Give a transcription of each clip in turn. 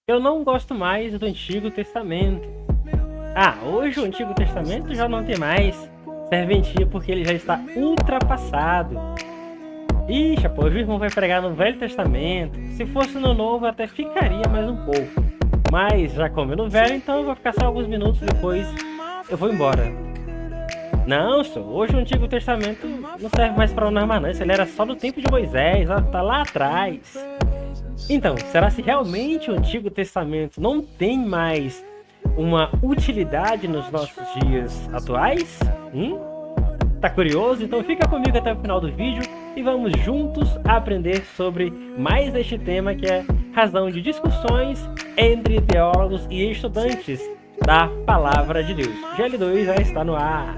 Eu não gosto mais do Antigo Testamento. Ah, hoje o Antigo Testamento já não tem mais serventia porque ele já está ultrapassado. Ixi, pô, o irmão vai pregar no Velho Testamento. Se fosse no Novo, até ficaria mais um pouco. Mas já como é no Velho, então eu vou ficar só alguns minutos depois eu vou embora. Não, senhor, hoje o Antigo Testamento não serve mais para nós, não. Ele era só do tempo de Moisés, ó, tá lá atrás. Então, será se realmente o Antigo Testamento não tem mais uma utilidade nos nossos dias atuais? Tá curioso? Então fica comigo até o final do vídeo e vamos juntos aprender sobre mais este tema que é razão de discussões entre teólogos e estudantes da Palavra de Deus. GL2 já está no ar.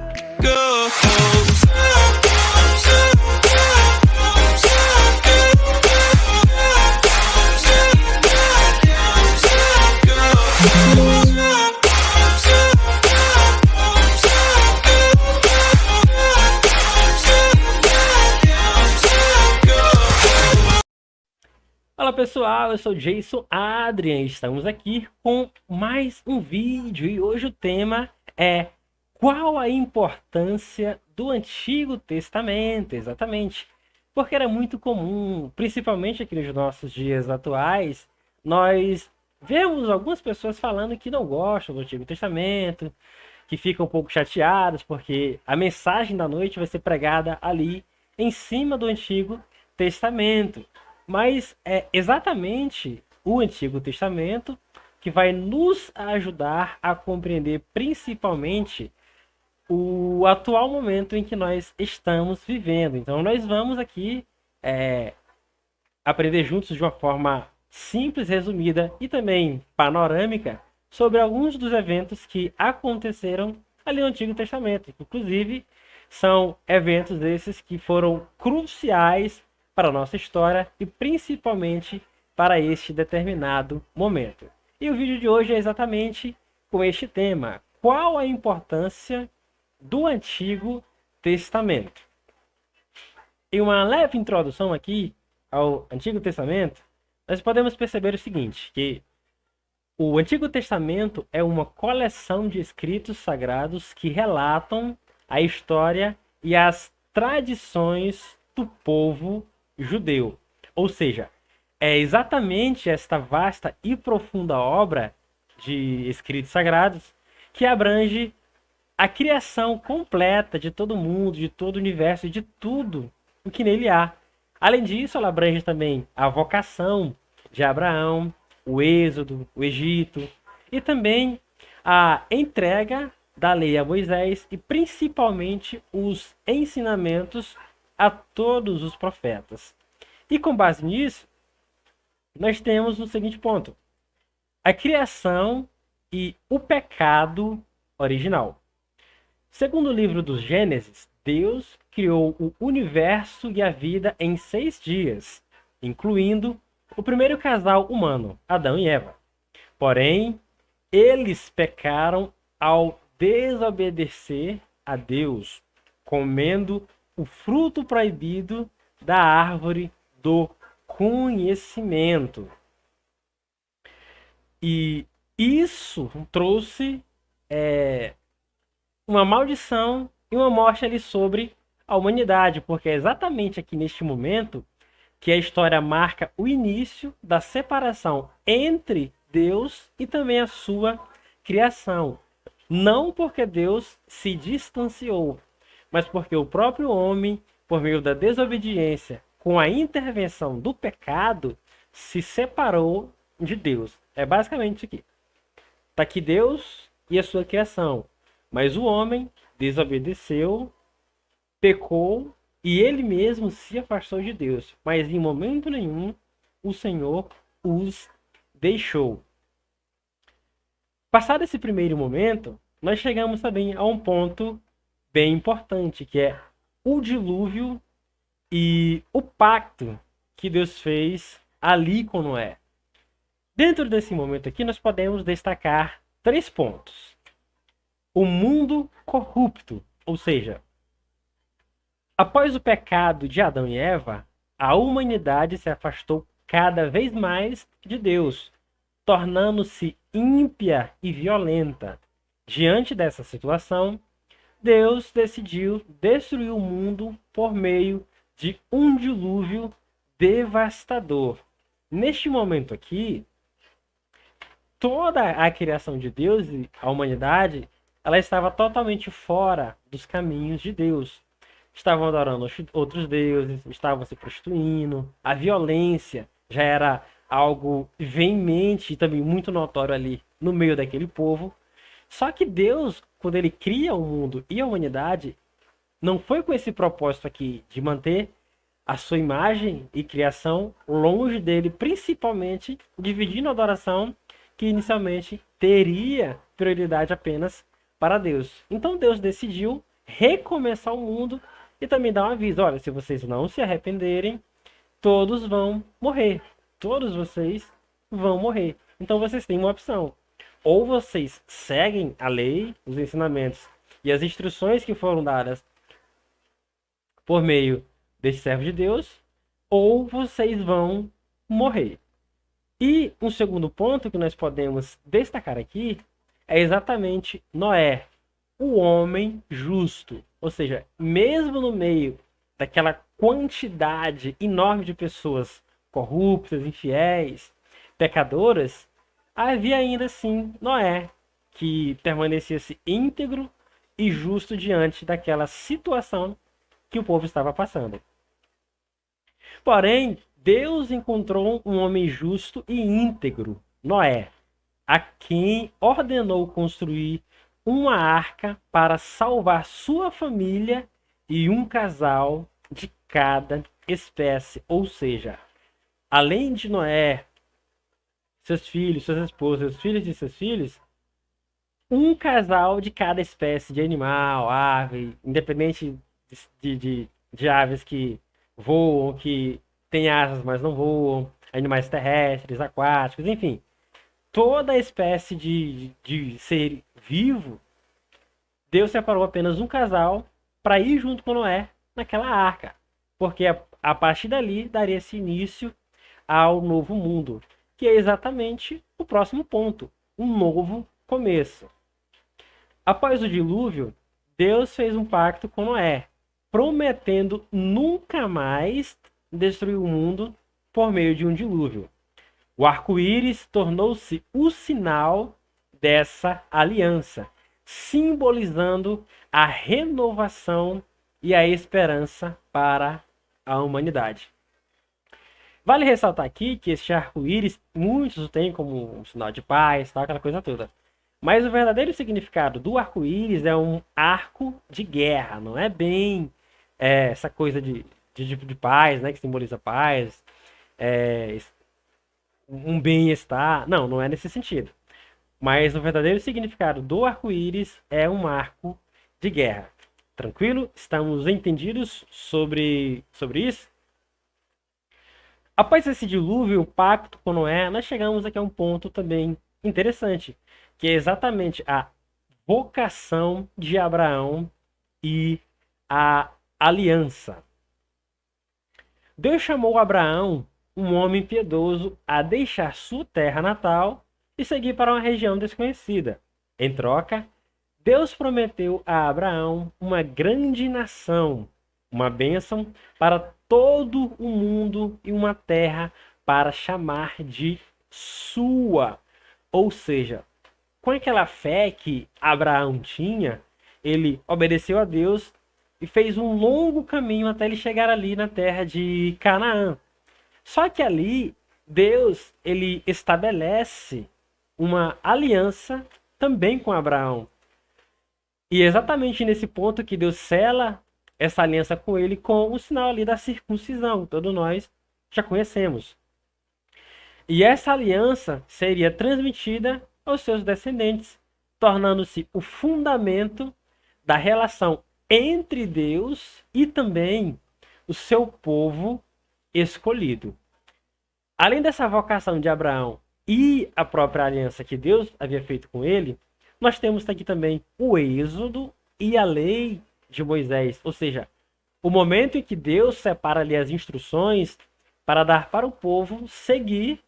Fala pessoal, eu sou Jason Adrian, estamos aqui com mais um vídeo e hoje o tema é qual a importância do Antigo Testamento, exatamente, porque era muito comum, principalmente aqui nos nossos dias atuais, nós vemos algumas pessoas falando que não gostam do Antigo Testamento, que ficam um pouco chateadas porque a mensagem da noite vai ser pregada ali em cima do Antigo Testamento. Mas é exatamente o Antigo Testamento que vai nos ajudar a compreender principalmente o atual momento em que nós estamos vivendo. Então nós vamos aqui aprender juntos de uma forma simples, resumida e também panorâmica sobre alguns dos eventos que aconteceram ali no Antigo Testamento. Inclusive, são eventos esses que foram cruciais para a nossa história e principalmente para este determinado momento. E o vídeo de hoje é exatamente com este tema: qual a importância do Antigo Testamento? Em uma leve introdução aqui ao Antigo Testamento, nós podemos perceber o seguinte, que o Antigo Testamento é uma coleção de escritos sagrados que relatam a história e as tradições do povo judeu. Ou seja, é exatamente esta vasta e profunda obra de escritos sagrados que abrange a criação completa de todo mundo, de todo o universo e de tudo o que nele há. Além disso, ela abrange também a vocação de Abraão, o Êxodo, o Egito e também a entrega da lei a Moisés e principalmente os ensinamentos a todos os profetas. E com base nisso, nós temos o seguinte ponto: a criação e o pecado original. Segundo o livro dos Gênesis, Deus criou o universo e a vida em 6 dias, incluindo o primeiro casal humano, Adão e Eva. Porém, eles pecaram ao desobedecer a Deus, comendo o fruto proibido da árvore do conhecimento. E isso trouxe uma maldição e uma morte ali sobre a humanidade, porque é exatamente aqui neste momento que a história marca o início da separação entre Deus e também a sua criação. Não porque Deus se distanciou, mas porque o próprio homem, por meio da desobediência, com a intervenção do pecado, se separou de Deus. É basicamente isso aqui. Está aqui Deus e a sua criação. Mas o homem desobedeceu, pecou e ele mesmo se afastou de Deus. Mas em momento nenhum o Senhor os deixou. Passado esse primeiro momento, nós chegamos também a um ponto bem importante, que é o dilúvio e o pacto que Deus fez ali com Noé. Dentro desse momento aqui, nós podemos destacar 3 pontos. O mundo corrupto, ou seja, após o pecado de Adão e Eva, a humanidade se afastou cada vez mais de Deus, tornando-se ímpia e violenta. Diante dessa situação, Deus decidiu destruir o mundo por meio de um dilúvio devastador. Neste momento aqui, toda a criação de Deus e a humanidade, ela estava totalmente fora dos caminhos de Deus. Estavam adorando outros deuses, estavam se prostituindo, a violência já era algo veemente e também muito notório ali no meio daquele povo. Só que Deus, quando ele cria o mundo e a humanidade, não foi com esse propósito aqui de manter a sua imagem e criação longe dele, principalmente dividindo a adoração que inicialmente teria prioridade apenas para Deus. Então Deus decidiu recomeçar o mundo e também dar um aviso: olha, se vocês não se arrependerem, todos vão morrer. Todos vocês vão morrer. Então vocês têm uma opção. Ou vocês seguem a lei, os ensinamentos e as instruções que foram dadas por meio deste servo de Deus, ou vocês vão morrer. E um segundo ponto que nós podemos destacar aqui é exatamente Noé, o homem justo. Ou seja, mesmo no meio daquela quantidade enorme de pessoas corruptas, infiéis, pecadoras, havia ainda assim Noé, que permanecia-se íntegro e justo diante daquela situação que o povo estava passando. Porém, Deus encontrou um homem justo e íntegro, Noé, a quem ordenou construir uma arca para salvar sua família e um casal de cada espécie. Ou seja, além de Noé, seus filhos, suas esposas, seus filhos e seus filhos, um casal de cada espécie de animal, ave, independente de aves que voam, que têm asas, mas não voam, animais terrestres, aquáticos, enfim. Toda espécie de ser vivo, Deus separou apenas um casal para ir junto com Noé naquela arca. Porque a partir dali daria-se início ao novo mundo, que é exatamente o próximo ponto, um novo começo. Após o dilúvio, Deus fez um pacto com Noé, prometendo nunca mais destruir o mundo por meio de um dilúvio. O arco-íris tornou-se o sinal dessa aliança, simbolizando a renovação e a esperança para a humanidade. Vale ressaltar aqui que este arco-íris, muitos o têm como um sinal de paz, tal, aquela coisa toda. Mas o verdadeiro significado do arco-íris é um arco de guerra, não é bem essa coisa de paz, né, que simboliza paz, um bem-estar. Não, não é nesse sentido. Mas o verdadeiro significado do arco-íris é um arco de guerra. Tranquilo? Estamos entendidos sobre isso? Após esse dilúvio, o pacto com Noé, nós chegamos aqui a um ponto também interessante, que é exatamente a vocação de Abraão e a aliança. Deus chamou Abraão, um homem piedoso, a deixar sua terra natal e seguir para uma região desconhecida. Em troca, Deus prometeu a Abraão uma grande nação, uma bênção para todo o mundo e uma terra para chamar de sua. Ou seja, com aquela fé que Abraão tinha, ele obedeceu a Deus e fez um longo caminho até ele chegar ali na terra de Canaã. Só que ali, Deus ele estabelece uma aliança também com Abraão. E é exatamente nesse ponto que Deus sela essa aliança com ele com o sinal ali da circuncisão, todos nós já conhecemos. E essa aliança seria transmitida aos seus descendentes, tornando-se o fundamento da relação entre Deus e também o seu povo escolhido. Além dessa vocação de Abraão e a própria aliança que Deus havia feito com ele, nós temos aqui também o Êxodo e a lei de Moisés, ou seja, o momento em que Deus separa ali as instruções para dar para o povo seguir,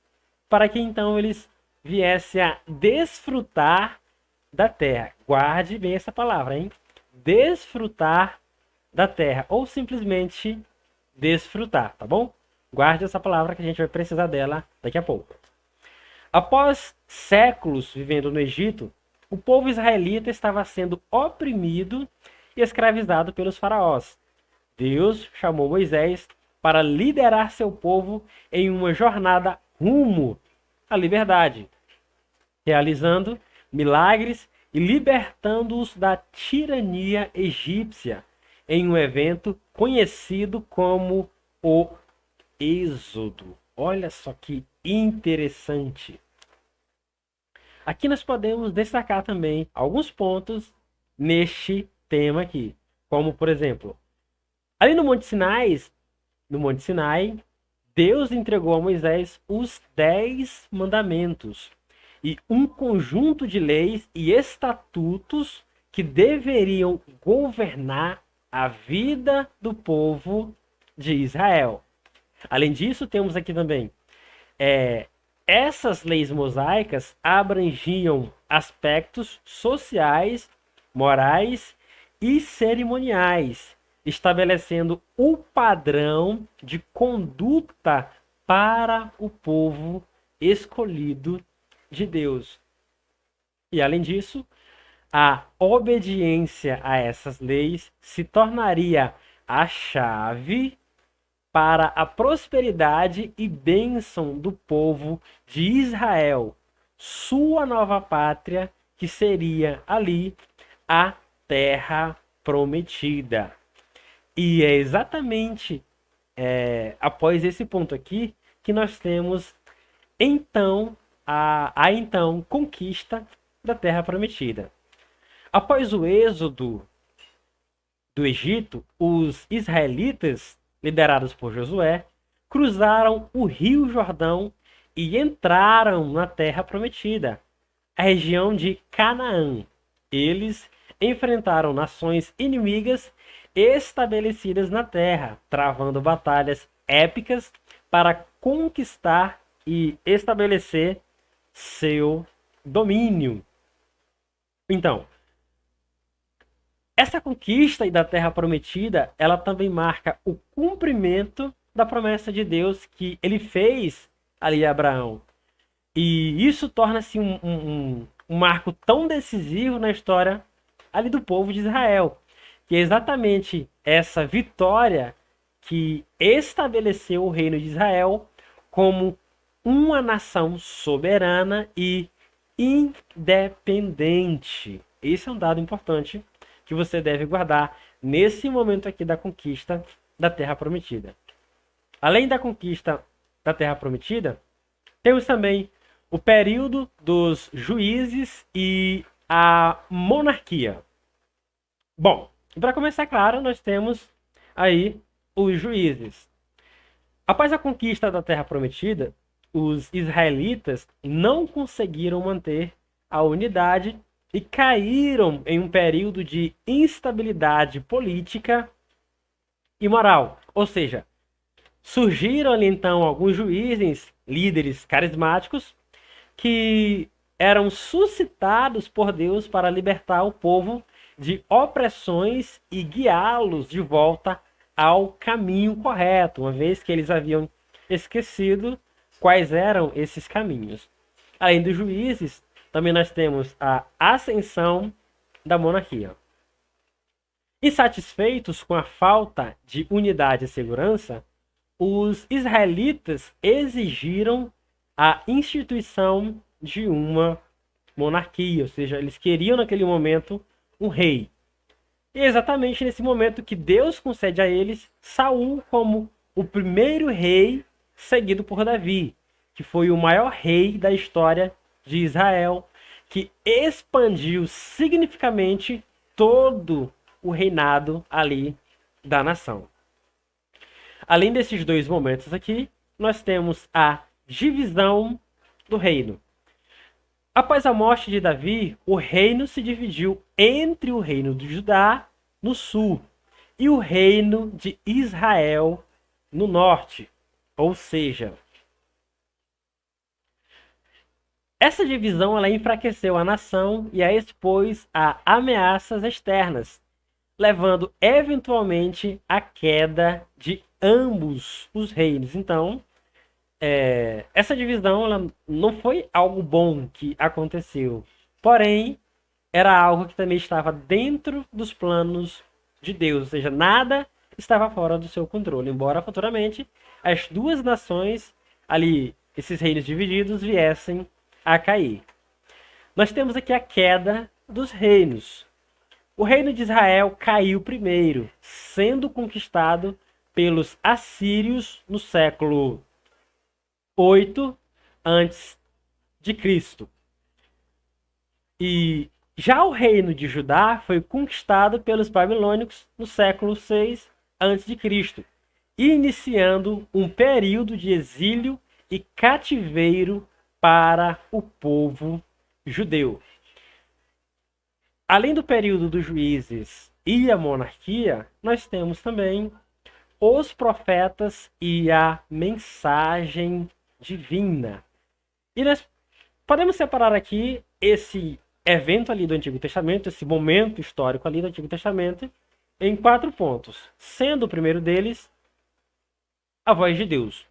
para que então eles viesse a desfrutar da terra. Guarde bem essa palavra, hein? Desfrutar da terra, ou simplesmente desfrutar, tá bom? Guarde essa palavra que a gente vai precisar dela daqui a pouco. Após séculos vivendo no Egito, o povo israelita estava sendo oprimido e escravizado pelos faraós. Deus chamou Moisés para liderar seu povo em uma jornada rumo à liberdade, realizando milagres e libertando-os da tirania egípcia em um evento conhecido como o Êxodo. Olha só que interessante. Aqui nós podemos destacar também alguns pontos neste tema aqui, como por exemplo, ali no Monte Sinai, Deus entregou a Moisés os 10 mandamentos e um conjunto de leis e estatutos que deveriam governar a vida do povo de Israel. Além disso, temos aqui também essas leis mosaicas abrangiam aspectos sociais, morais e cerimoniais, estabelecendo o padrão de conduta para o povo escolhido de Deus. E além disso, a obediência a essas leis se tornaria a chave para a prosperidade e bênção do povo de Israel, sua nova pátria, que seria ali a terra prometida. E é exatamente após esse ponto aqui que nós temos então a então conquista da terra prometida. Após o êxodo do Egito, os israelitas, liderados por Josué, cruzaram o Rio Jordão e entraram na terra prometida, a região de Canaã. Eles enfrentaram nações inimigas estabelecidas na terra, travando batalhas épicas para conquistar e estabelecer seu domínio. Então, essa conquista da terra prometida, ela também marca o cumprimento da promessa de Deus que ele fez ali a Abraão. E isso torna-se um marco tão decisivo na história ali do povo de Israel, que é exatamente essa vitória que estabeleceu o reino de Israel como uma nação soberana e independente. Esse é um dado importante que você deve guardar nesse momento aqui da conquista da Terra Prometida. Além da conquista da Terra Prometida, temos também o período dos juízes e a monarquia. Bom, para começar, claro, nós temos aí os juízes. Após a conquista da Terra Prometida, os israelitas não conseguiram manter a unidade e caíram em um período de instabilidade política e moral. Ou seja, surgiram ali então alguns juízes, líderes carismáticos, que eram suscitados por Deus para libertar o povo de opressões e guiá-los de volta ao caminho correto, uma vez que eles haviam esquecido quais eram esses caminhos. Além dos juízes, também nós temos a ascensão da monarquia. Insatisfeitos com a falta de unidade e segurança, os israelitas exigiram a instituição de uma monarquia, ou seja, eles queriam naquele momento um rei. E é exatamente nesse momento que Deus concede a eles Saul como o primeiro rei, seguido por Davi, que foi o maior rei da história de Israel, que expandiu significativamente todo o reinado ali da nação. Além desses dois momentos aqui, nós temos a divisão do reino. Após a morte de Davi, o reino se dividiu entre o reino de Judá no sul e o reino de Israel no norte. Ou seja, Essa divisão ela enfraqueceu a nação e a expôs a ameaças externas, levando eventualmente à queda de ambos os reinos. Então, essa divisão ela não foi algo bom que aconteceu, porém, era algo que também estava dentro dos planos de Deus, ou seja, nada estava fora do seu controle, embora futuramente as duas nações ali, esses reinos divididos, viessem a cair. Nós temos aqui a queda dos reinos. O reino de Israel caiu primeiro, sendo conquistado pelos assírios no século 8 antes de Cristo. E já o reino de Judá foi conquistado pelos babilônicos no século 6 antes de Cristo, iniciando um período de exílio e cativeiro para o povo judeu. Além do período dos juízes e a monarquia, nós temos também os profetas e a mensagem divina. E nós podemos separar aqui esse evento ali do Antigo Testamento, esse momento histórico ali do Antigo Testamento, em 4 pontos, sendo o primeiro deles a voz de Deus.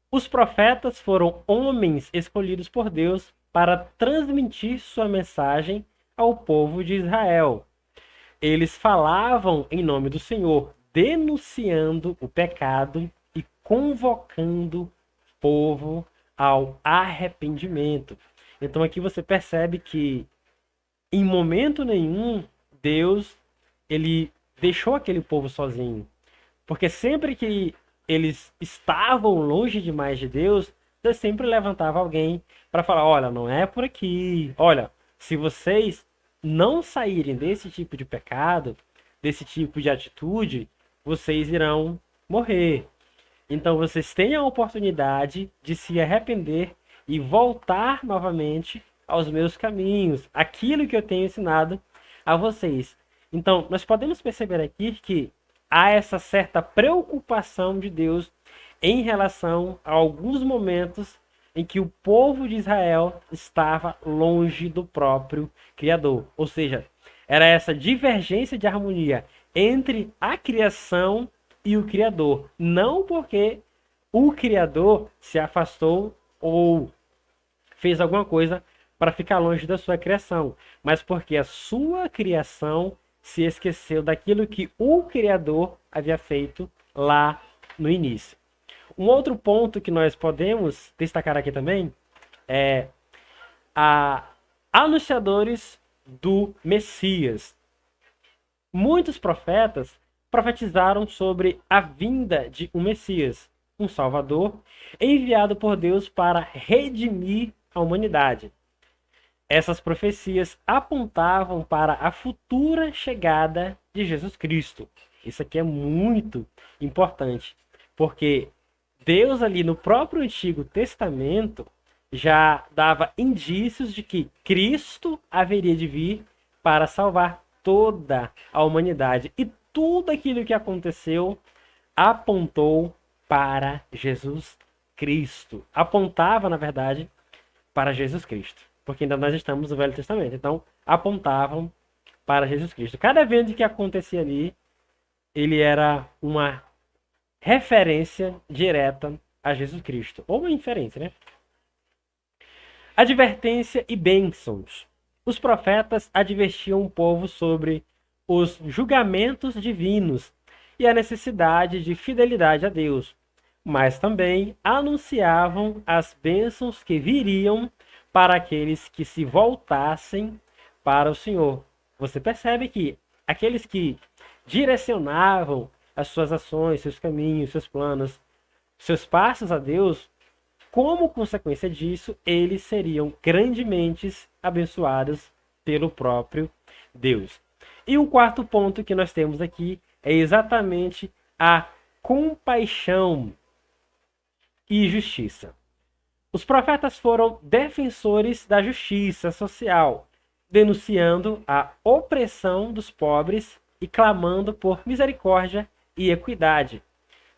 Os profetas foram homens escolhidos por Deus para transmitir sua mensagem ao povo de Israel. Eles falavam em nome do Senhor, denunciando o pecado e convocando o povo ao arrependimento. Então aqui você percebe que em momento nenhum Deus ele deixou aquele povo sozinho. Porque sempre que eles estavam longe demais de Deus, Deus sempre levantava alguém para falar, olha, não é por aqui. Olha, se vocês não saírem desse tipo de pecado, desse tipo de atitude, vocês irão morrer. Então vocês têm a oportunidade de se arrepender e voltar novamente aos meus caminhos, aquilo que eu tenho ensinado a vocês. Então, nós podemos perceber aqui que há essa certa preocupação de Deus em relação a alguns momentos em que o povo de Israel estava longe do próprio Criador. Ou seja, era essa divergência de harmonia entre a criação e o Criador. Não porque o Criador se afastou ou fez alguma coisa para ficar longe da sua criação, mas porque a sua criação se esqueceu daquilo que o Criador havia feito lá no início. Um outro ponto que nós podemos destacar aqui também é a anunciadores do Messias. Muitos profetas profetizaram sobre a vinda de um Messias, um Salvador, enviado por Deus para redimir a humanidade. Essas profecias apontavam para a futura chegada de Jesus Cristo. Isso aqui é muito importante, porque Deus ali no próprio Antigo Testamento já dava indícios de que Cristo haveria de vir para salvar toda a humanidade. E tudo aquilo que aconteceu apontou para Jesus Cristo. Apontava, na verdade, para Jesus Cristo. Porque ainda nós estamos no Velho Testamento. Então, apontavam para Jesus Cristo. Cada evento que acontecia ali, ele era uma referência direta a Jesus Cristo. Ou uma inferência, né? Advertência e bênçãos. Os profetas advertiam o povo sobre os julgamentos divinos e a necessidade de fidelidade a Deus, mas também anunciavam as bênçãos que viriam para aqueles que se voltassem para o Senhor. Você percebe que aqueles que direcionavam as suas ações, seus caminhos, seus planos, seus passos a Deus, como consequência disso, eles seriam grandemente abençoados pelo próprio Deus. E o quarto ponto que nós temos aqui é exatamente a compaixão e justiça. Os profetas foram defensores da justiça social, denunciando a opressão dos pobres e clamando por misericórdia e equidade.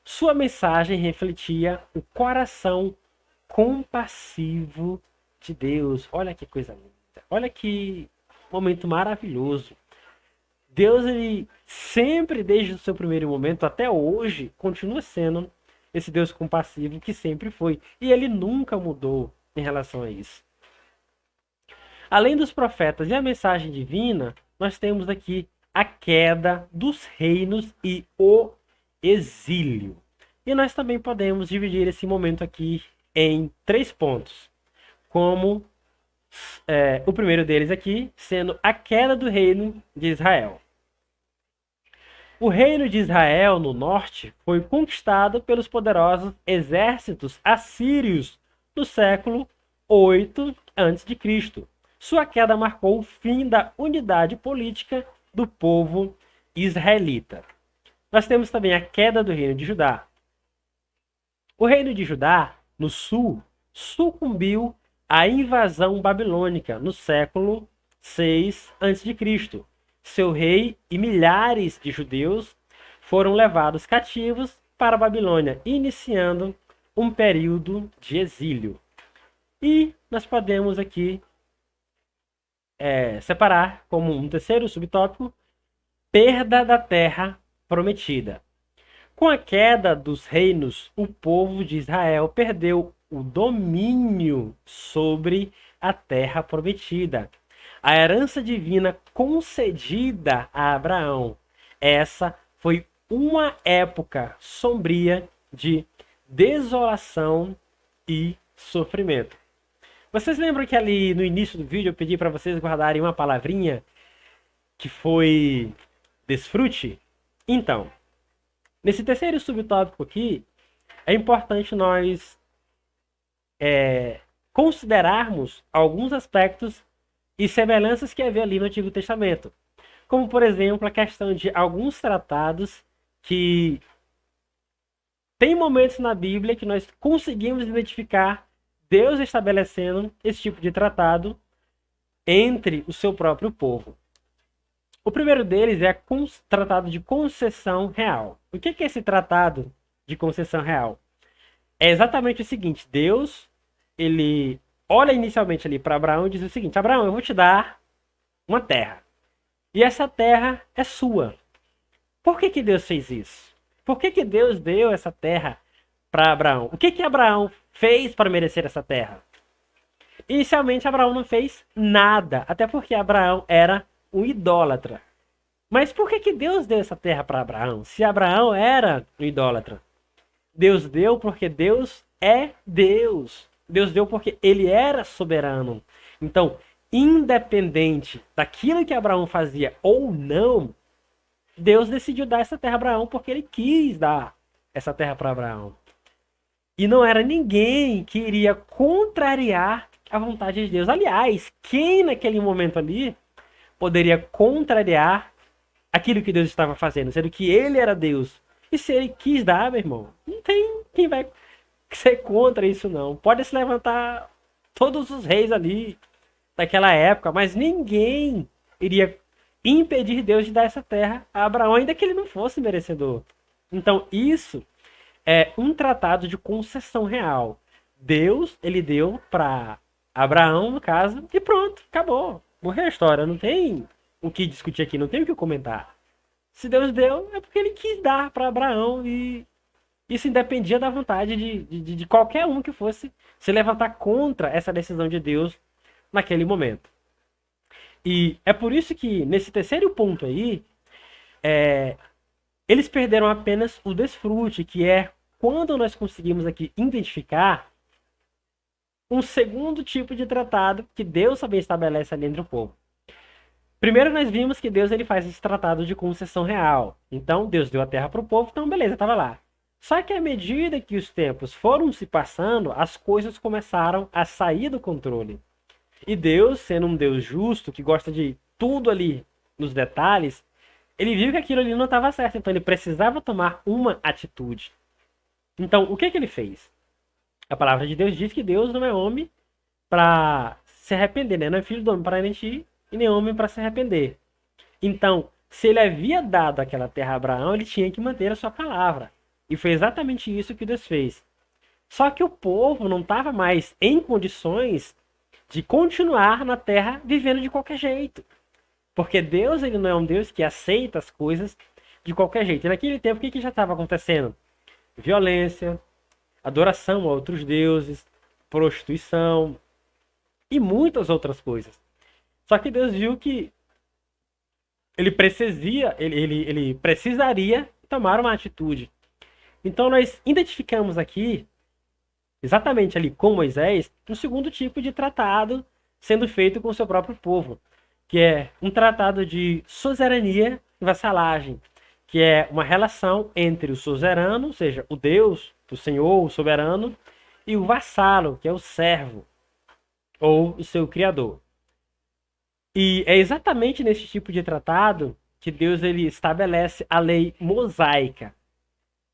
Sua mensagem refletia o coração compassivo de Deus. Olha que coisa linda. Olha que momento maravilhoso. Deus, ele sempre, desde o seu primeiro momento até hoje, continua sendo esse Deus compassivo que sempre foi. E ele nunca mudou em relação a isso. Além dos profetas e a mensagem divina, nós temos aqui a queda dos reinos e o exílio. E nós também podemos dividir esse momento aqui em 3 pontos. Como o primeiro deles aqui sendo a queda do reino de Israel. O reino de Israel no norte foi conquistado pelos poderosos exércitos assírios no século 8 a.C. Sua queda marcou o fim da unidade política do povo israelita. Nós temos também a queda do reino de Judá. O reino de Judá, no sul, sucumbiu à invasão babilônica no século 6 a.C. Seu rei e milhares de judeus foram levados cativos para a Babilônia, iniciando um período de exílio. E nós podemos aqui separar como um terceiro subtópico, perda da terra prometida. Com a queda dos reinos, o povo de Israel perdeu o domínio sobre a terra prometida. A herança divina concedida a Abraão. Essa foi uma época sombria de desolação e sofrimento. Vocês lembram que ali no início do vídeo eu pedi para vocês guardarem uma palavrinha que foi desfrute? Então, nesse terceiro subtópico aqui, é importante nós considerarmos alguns aspectos e semelhanças que havia ali no Antigo Testamento. Como, por exemplo, a questão de alguns tratados que tem momentos na Bíblia que nós conseguimos identificar Deus estabelecendo esse tipo de tratado entre o seu próprio povo. O primeiro deles é o Tratado de Concessão Real. O que é esse Tratado de Concessão Real? É exatamente o seguinte: Deus, ele olha inicialmente ali para Abraão e diz o seguinte: Abraão, eu vou te dar uma terra. E essa terra é sua. Por que Deus fez isso? Por que Deus deu essa terra para Abraão? O que Abraão fez para merecer essa terra? Inicialmente, Abraão não fez nada, até porque Abraão era um idólatra. Mas por que Deus deu essa terra para Abraão, se Abraão era um idólatra? Deus deu porque Deus é Deus. Deus deu porque ele era soberano. Então, independente daquilo que Abraão fazia ou não, Deus decidiu dar essa terra a Abraão porque ele quis dar essa terra para Abraão. E não era ninguém que iria contrariar a vontade de Deus. Aliás, quem naquele momento ali poderia contrariar aquilo que Deus estava fazendo, sendo que ele era Deus? E se ele quis dar, meu irmão, não tem quem vai ser contra isso, não. Pode se levantar todos os reis ali daquela época, mas ninguém iria impedir Deus de dar essa terra a Abraão, ainda que ele não fosse merecedor. Então, isso é um tratado de concessão real. Deus, ele deu para Abraão, no caso, e pronto, acabou. Morreu a história, não tem o que discutir aqui, não tem o que comentar. Se Deus deu, é porque ele quis dar para Abraão, e isso independia da vontade de qualquer um que fosse se levantar contra essa decisão de Deus naquele momento. E é por isso que, nesse terceiro ponto aí, eles perderam apenas o desfrute, que é quando nós conseguimos aqui identificar um segundo tipo de tratado que Deus também estabelece ali entre o povo. Primeiro nós vimos que Deus ele faz esse tratado de concessão real. Então Deus deu a terra para o povo, então beleza, estava lá. Só que à medida que os tempos foram se passando, as coisas começaram a sair do controle. E Deus, sendo um Deus justo, que gosta de tudo ali nos detalhes, ele viu que aquilo ali não estava certo, então ele precisava tomar uma atitude. Então, o que ele fez? A palavra de Deus diz que Deus não é homem para se arrepender, né? Não é filho do homem para mentir e nem homem para se arrepender. Então, se ele havia dado aquela terra a Abraão, ele tinha que manter a sua palavra. E foi exatamente isso que Deus fez. Só que o povo não estava mais em condições de continuar na terra vivendo de qualquer jeito. Porque Deus, ele não é um Deus que aceita as coisas de qualquer jeito. E naquele tempo, o que já estava acontecendo? Violência, adoração a outros deuses, prostituição e muitas outras coisas. Só que Deus viu que ele precisaria tomar uma atitude. Então nós identificamos aqui, exatamente ali com Moisés, um segundo tipo de tratado sendo feito com o seu próprio povo, que é um tratado de suzerania e vassalagem, que é uma relação entre o suzerano, ou seja, o Deus, o Senhor, o soberano, e o vassalo, que é o servo, ou o seu criador. E é exatamente nesse tipo de tratado que Deus ele estabelece a lei mosaica.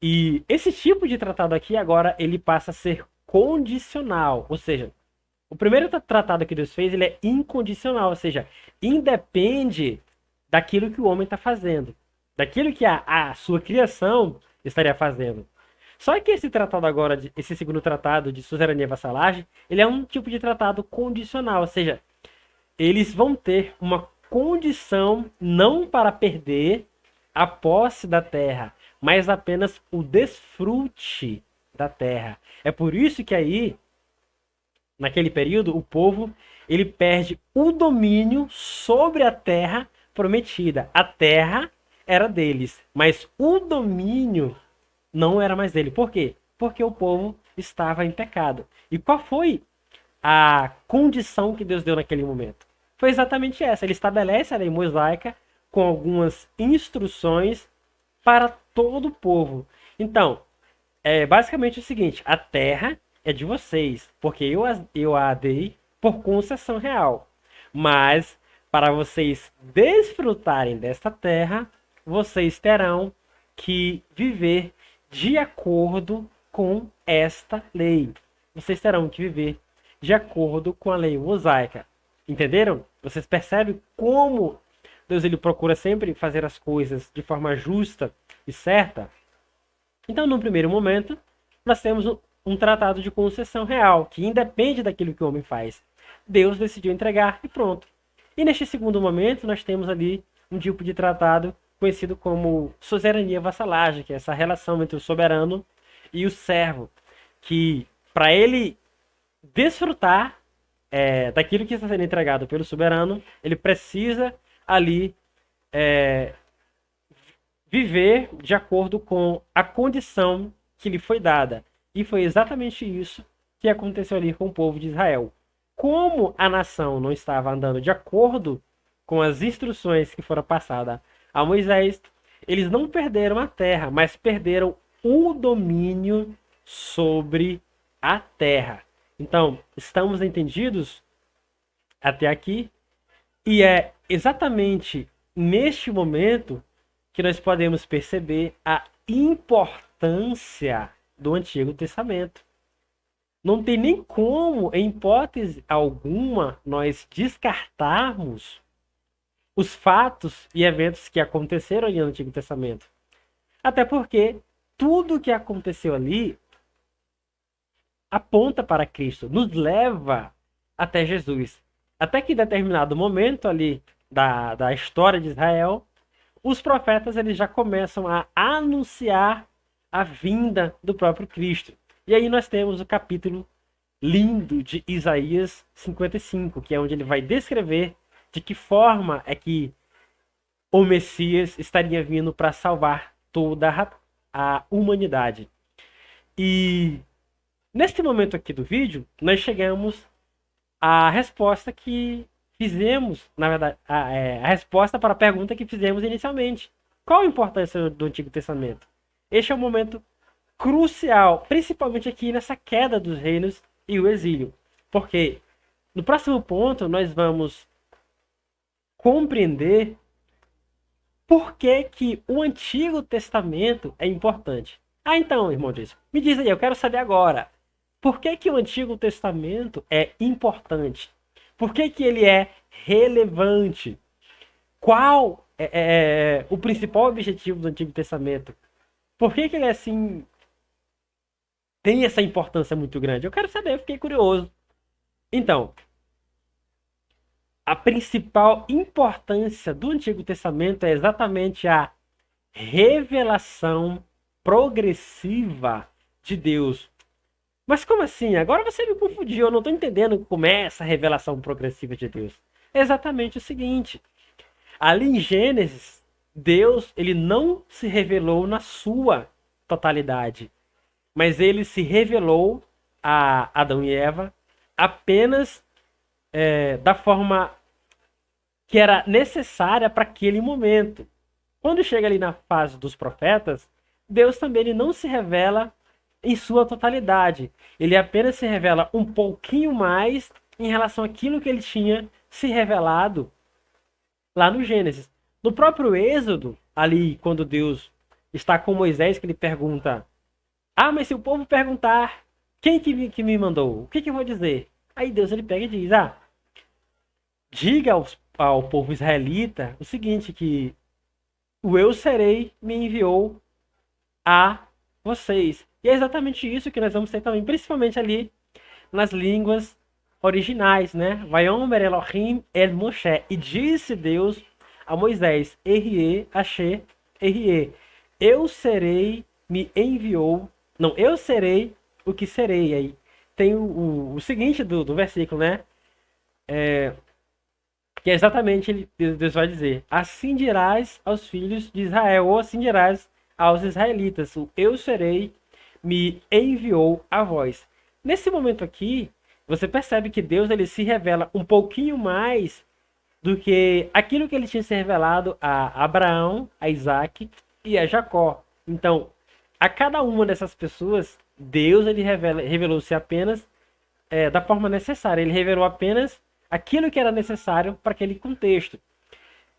E esse tipo de tratado aqui agora ele passa a ser condicional, ou seja, o primeiro tratado que Deus fez ele é incondicional, ou seja, independe daquilo que o homem está fazendo, daquilo que a sua criação estaria fazendo. Só que esse tratado agora, esse segundo tratado de suzerania e vassalagem, ele é um tipo de tratado condicional, ou seja, eles vão ter uma condição não para perder a posse da terra, mas apenas o desfrute da terra. É por isso que aí, naquele período, o povo ele perde o domínio sobre a terra prometida. A terra era deles, mas o domínio não era mais dele. Por quê? Porque o povo estava em pecado. E qual foi a condição que Deus deu naquele momento? Foi exatamente essa. Ele estabelece a lei mosaica com algumas instruções para todo o povo. Então, é basicamente o seguinte: a terra é de vocês, porque eu a dei por concessão real. Mas, para vocês desfrutarem desta terra, vocês terão que viver de acordo com esta lei. Vocês terão que viver de acordo com a lei mosaica. Entenderam? Vocês percebem como Deus ele procura sempre fazer as coisas de forma justa e certa? Então, no primeiro momento, nós temos um tratado de concessão real, que independe daquilo que o homem faz. Deus decidiu entregar e pronto. E neste segundo momento, nós temos ali um tipo de tratado conhecido como suzerania vassalagem, que é essa relação entre o soberano e o servo, que para ele desfrutar daquilo que está sendo entregado pelo soberano, ele precisa ali viver de acordo com a condição que lhe foi dada. E foi exatamente isso que aconteceu ali com o povo de Israel. Como a nação não estava andando de acordo com as instruções que foram passadas a Moisés, eles não perderam a terra, mas perderam o domínio sobre a terra. Então, estamos entendidos até aqui? E é exatamente neste momento que nós podemos perceber a importância do Antigo Testamento. Não tem nem como, em hipótese alguma, nós descartarmos os fatos e eventos que aconteceram ali no Antigo Testamento. Até porque tudo que aconteceu ali aponta para Cristo, nos leva até Jesus. Até que em determinado momento ali da história de Israel, os profetas eles já começam a anunciar a vinda do próprio Cristo. E aí nós temos o capítulo lindo de Isaías 55, que é onde ele vai descrever de que forma é que o Messias estaria vindo para salvar toda a humanidade. E neste momento aqui do vídeo, nós chegamos à resposta que fizemos, na verdade, a resposta para a pergunta que fizemos inicialmente. Qual a importância do Antigo Testamento? Este é um momento crucial, principalmente aqui nessa queda dos reinos e o exílio. Porque no próximo ponto nós vamos compreender por que o Antigo Testamento é importante. Ah, então, irmão Jason, me diz aí, eu quero saber agora. Por que o Antigo Testamento é importante? Por que ele é relevante? Qual é o principal objetivo do Antigo Testamento? Por que ele é assim, tem essa importância muito grande? Eu quero saber, eu fiquei curioso. Então, a principal importância do Antigo Testamento é exatamente a revelação progressiva de Deus. Mas como assim? Agora você me confundiu, eu não estou entendendo como é essa revelação progressiva de Deus. É exatamente o seguinte, ali em Gênesis, Deus ele não se revelou na sua totalidade, mas ele se revelou a Adão e Eva apenas da forma que era necessária para aquele momento. Quando chega ali na fase dos profetas, Deus também ele não se revela em sua totalidade. Ele apenas se revela um pouquinho mais em relação àquilo que ele tinha se revelado lá no Gênesis. No próprio Êxodo, ali quando Deus está com Moisés, que ele pergunta: ah, mas se o povo perguntar quem que me mandou, o que eu vou dizer? Aí Deus ele pega e diz: ah, diga ao povo israelita o seguinte, que o eu serei me enviou a vocês. E é exatamente isso que nós vamos ter também, principalmente ali nas línguas originais, né? Vaiomer Elohim el Moshe. E disse Deus a Moisés: Erie, Asher, Erie. Eu serei, me enviou. Não, eu serei o que serei. Aí tem o seguinte do versículo, né? Que é exatamente Deus vai dizer: assim dirás aos filhos de Israel, ou assim dirás aos israelitas: o eu serei, me enviou a vós. Nesse momento aqui, você percebe que Deus ele se revela um pouquinho mais do que aquilo que ele tinha se revelado a Abraão, a Isaac e a Jacó. Então, a cada uma dessas pessoas, Deus ele revelou-se apenas da forma necessária. Ele revelou apenas aquilo que era necessário para aquele contexto.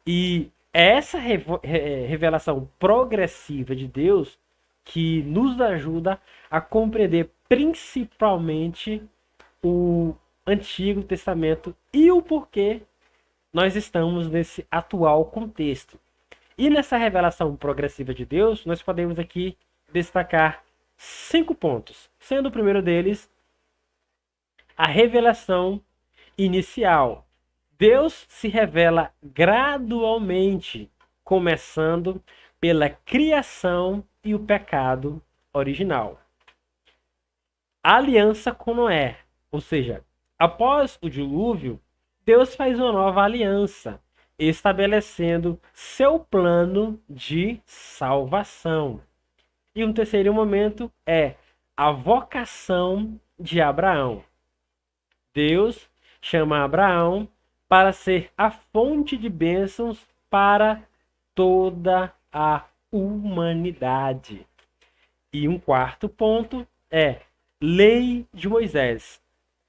E é essa revelação progressiva de Deus que nos ajuda a compreender principalmente o Antigo Testamento e o porquê nós estamos nesse atual contexto. E nessa revelação progressiva de Deus, nós podemos aqui destacar 5 pontos, sendo o primeiro deles a revelação inicial. Deus se revela gradualmente, começando pela criação e o pecado original. A aliança com Noé, ou seja, após o dilúvio, Deus faz uma nova aliança, estabelecendo seu plano de salvação. E um terceiro momento é a vocação de Abraão. Deus chama Abraão para ser a fonte de bênçãos para toda a humanidade. E um quarto ponto é lei de Moisés.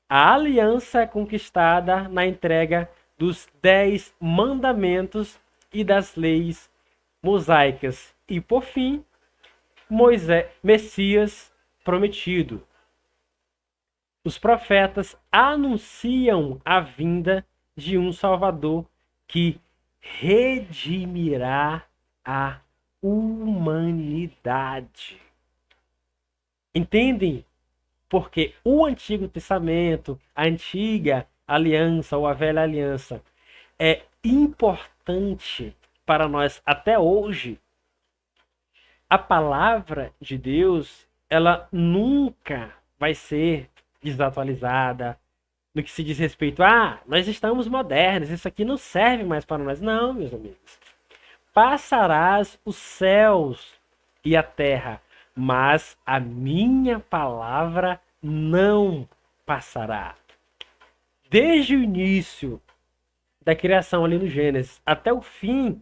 A aliança é conquistada na entrega dos 10 mandamentos e das leis mosaicas. E por fim, Messias prometido. Os profetas anunciam a vinda de um Salvador que redimirá a humanidade. Entendem? Porque o Antigo Testamento, a antiga aliança ou a velha aliança é importante para nós até hoje. A palavra de Deus, ela nunca vai ser desatualizada no que se diz respeito a nós estamos modernos, isso aqui não serve mais para nós. Não, meus amigos. Passarás os céus e a terra, mas a minha palavra não passará. Desde o início da criação ali no Gênesis até o fim,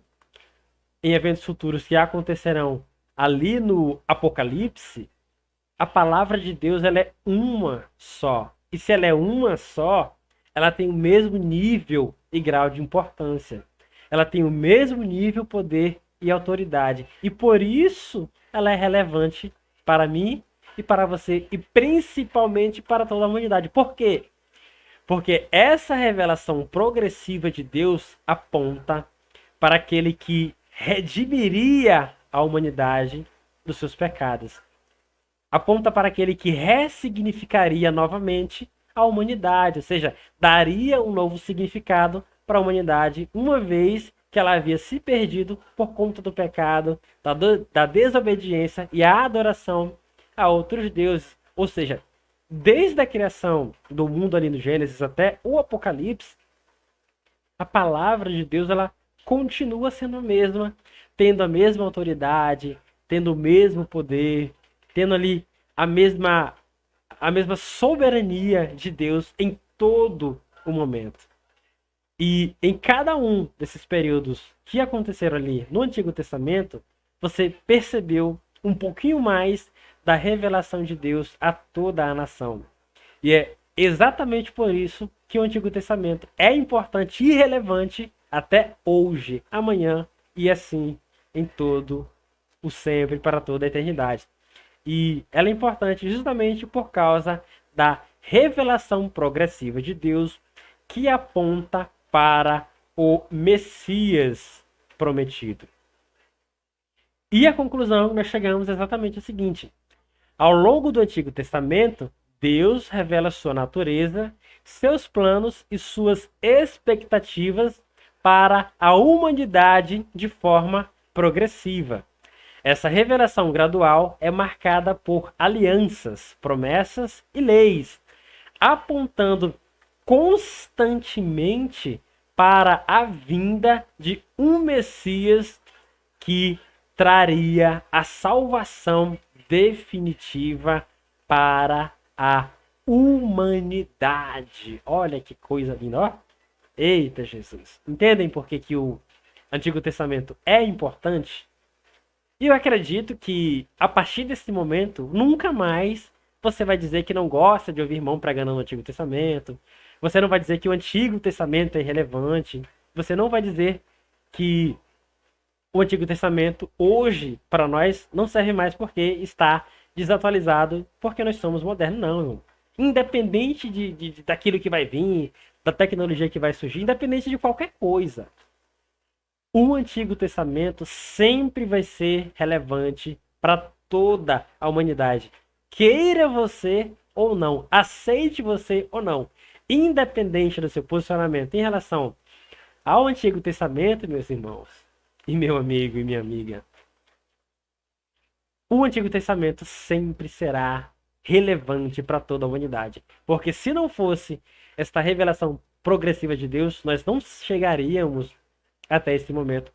em eventos futuros que acontecerão ali no Apocalipse, a palavra de Deus ela é uma só. E se ela é uma só, ela tem o mesmo nível e grau de importância. Ela tem o mesmo nível, poder e autoridade. E por isso ela é relevante para mim e para você, e principalmente para toda a humanidade. Por quê? Porque essa revelação progressiva de Deus aponta para aquele que redimiria a humanidade dos seus pecados. Aponta para aquele que ressignificaria novamente a humanidade, ou seja, daria um novo significado para a humanidade, uma vez que ela havia se perdido por conta do pecado, da desobediência e a adoração a outros deuses. Ou seja, desde a criação do mundo ali no Gênesis até o Apocalipse, a palavra de Deus ela continua sendo a mesma, tendo a mesma autoridade, tendo o mesmo poder, tendo ali a mesma soberania de Deus em todo o momento. E em cada um desses períodos que aconteceram ali no Antigo Testamento, você percebeu um pouquinho mais da revelação de Deus a toda a nação. E é exatamente por isso que o Antigo Testamento é importante e relevante até hoje, amanhã e assim em todo o sempre, para toda a eternidade. E ela é importante justamente por causa da revelação progressiva de Deus que aponta para o Messias prometido. E a conclusão nós chegamos exatamente a seguinte: ao longo do Antigo Testamento, Deus revela sua natureza, seus planos e suas expectativas para a humanidade de forma progressiva. Essa revelação gradual é marcada por alianças, promessas e leis, apontando constantemente para a vinda de um Messias que traria a salvação definitiva para a humanidade. Olha que coisa linda, ó. Eita Jesus. Entendem por que o Antigo Testamento é importante? E eu acredito que a partir desse momento, nunca mais você vai dizer que não gosta de ouvir irmão pregando no Antigo Testamento. Você não vai dizer que o Antigo Testamento é irrelevante. Você não vai dizer que o Antigo Testamento hoje, para nós, não serve mais porque está desatualizado, porque nós somos modernos. Não, irmão. Independente daquilo que vai vir, da tecnologia que vai surgir, independente de qualquer coisa, o Antigo Testamento sempre vai ser relevante para toda a humanidade. Queira você ou não, aceite você ou não, independente do seu posicionamento em relação ao Antigo Testamento, meus irmãos, e meu amigo e minha amiga, o Antigo Testamento sempre será relevante para toda a humanidade. Porque se não fosse esta revelação progressiva de Deus, nós não chegaríamos até esse momento.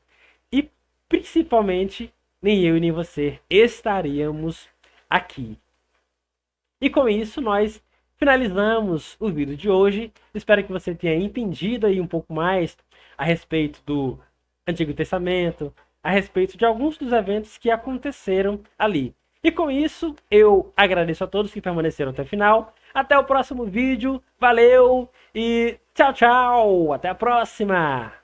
E principalmente, nem eu e nem você estaríamos aqui. E com isso, nós finalizamos o vídeo de hoje. Espero que você tenha entendido aí um pouco mais a respeito do Antigo Testamento, a respeito de alguns dos eventos que aconteceram ali. E com isso, eu agradeço a todos que permaneceram até o final. Até o próximo vídeo. Valeu e tchau, tchau. Até a próxima.